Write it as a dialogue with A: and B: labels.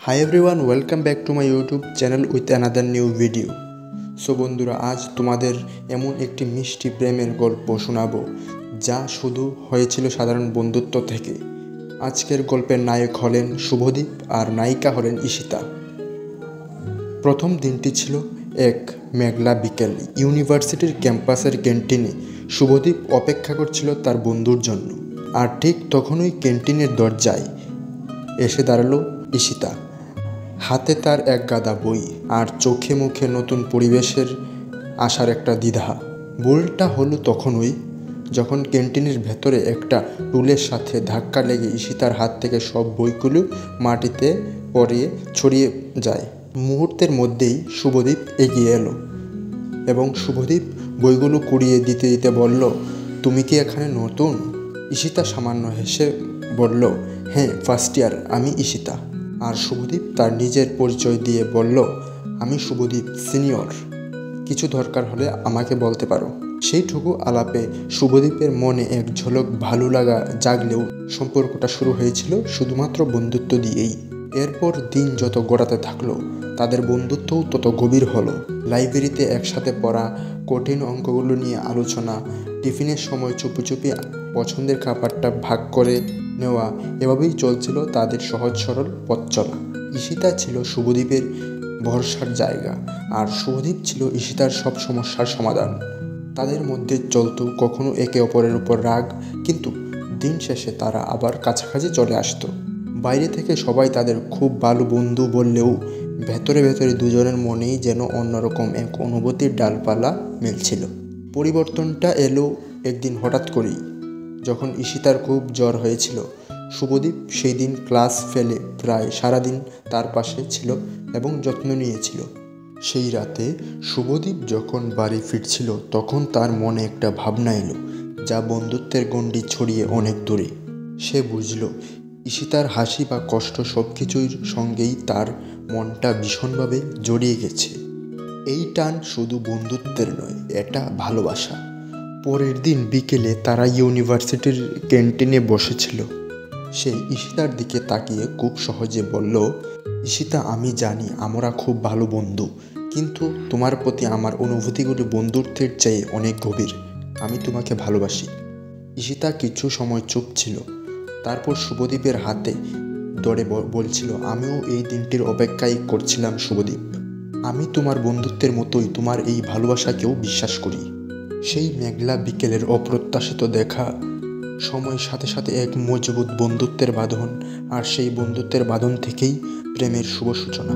A: Hi everyone, welcome back to my YouTube channel with another new video. So বন্ধুরা, আজ তোমাদের এমন একটি মিষ্টি প্রেমের গল্প শোনাবো যা শুধু হয়েছিল সাধারণ বন্ধুত্ব থেকে। আজকের গল্পের নায়ক হলেন শুভদীপ আর নায়িকা হলেন ঈশিতা। প্রথম দিনটি ছিল এক মেঘলা বিকেল। ইউনিভার্সিটির ক্যাম্পাসের ক্যান্টিনে শুভদীপ অপেক্ষা করছিল তার বন্ধুর জন্য। আর ঠিক তখনই ক্যান্টিনের দরজায় এসে দাঁড়ালো ঈশিতা। হাতে তার এক গাদা বই আর চোখে মুখে নতুন পরিবেশের আসার একটা দ্বিধা। ভুলটা হলো তখনই যখন ক্যান্টিনের ভেতরে একটা টুলের সাথে ধাক্কা লেগে ঈশিতার হাত থেকে সব বইগুলো মাটিতে ছড়িয়ে যায়। মুহূর্তের মধ্যেই শুভদীপ এগিয়ে এলো এবং শুভদীপ বইগুলো কুড়িয়ে দিতে দিতে বলল, তুমি কি এখানে নতুন? ঈশিতা সামান্য হেসে বলল, হ্যাঁ, ফার্স্ট ইয়ার, আমি ঈশিতা। আর শুভদীপ তার নিজের পরিচয় দিয়ে বলল, আমি শুভদীপ, সিনিয়র। কিছু দরকার হলে আমাকে বলতে পারো। সেইটুকু আলাপে শুভদীপের মনে এক ঝলক ভালো লাগা জাগলেও সম্পর্কটা শুরু হয়েছিল শুধুমাত্র বন্ধুত্ব দিয়েই। এরপর দিন যত গড়াতে থাকলো তাদের বন্ধুত্বও তত গভীর হলো। লাইব্রেরিতে একসাথে পড়া, কঠিন অঙ্কগুলো নিয়ে আলোচনা, টিফিনের সময় চুপি চুপি পছন্দের খাবারটা ভাগ করে নেওয়া, এভাবেই চলছিল তাদের সহজ সরল পথ চলা। ঈশিতা ছিল শুভদীপের ভরসার জায়গা আর শুভদীপ ছিল ঈশিতার সব সমস্যার সমাধান। তাদের মধ্যে চলতো কখনো একে অপরের উপর রাগ, কিন্তু দিন শেষে তারা আবার কাছাকাছি চলে আসতো। বাইরে থেকে সবাই তাদের খুব ভালো বন্ধু বললেও ভেতরে ভেতরে দুজনের মনেই যেন অন্যরকম এক অনুভূতির ডালপালা মেলছিল। পরিবর্তনটা এলো একদিন হঠাৎ করেই, যখন ঈশিতার খুব জ্বর হয়েছিল। শুভদীপ সেই দিন ক্লাস ফেলে প্রায় সারাদিন তার পাশে ছিল এবং যত্ন নিয়েছিল। সেই রাতে শুভদীপ যখন বাড়ি ফিরছিল তখন তার মনে একটা ভাবনা এলো যা বন্ধুত্বের গণ্ডি ছড়িয়ে অনেক দূরে। সে বুঝল ঈশিতার হাসি বা কষ্ট সব কিছুর সঙ্গেই তার মনটা ভীষণভাবে জড়িয়ে গেছে। এই টান শুধু বন্ধুত্বের নয়, এটা ভালোবাসা। পরের দিন বিকেলে তারা ইউনিভার্সিটির ক্যান্টিনে বসেছিল। সে ঈশিতার দিকে তাকিয়ে খুব সহজে বলল, ঈশিতা, আমি জানি আমরা খুব ভালো বন্ধু, কিন্তু তোমার প্রতি আমার অনুভূতিগুলো বন্ধুত্বের চেয়ে অনেক গভীর। আমি তোমাকে ভালোবাসি। ঈশিতা কিছু সময় চুপ ছিল, তারপর শুভদীপের হাতে ধরে বলছিল, আমিও এই দিনটির অপেক্ষাই করছিলাম শুভদীপ। আমি তোমার বন্ধুত্বের মতোই তোমার এই ভালোবাসাকেও বিশ্বাস করি। সেই মেঘলা বিকেলের অপ্রত্যাশিত দেখা সময়ের সাথে সাথে এক মজবুত বন্ধুত্বের বাঁধন, আর সেই বন্ধুত্বের বাঁধন থেকেই প্রেমের শুভ সূচনা।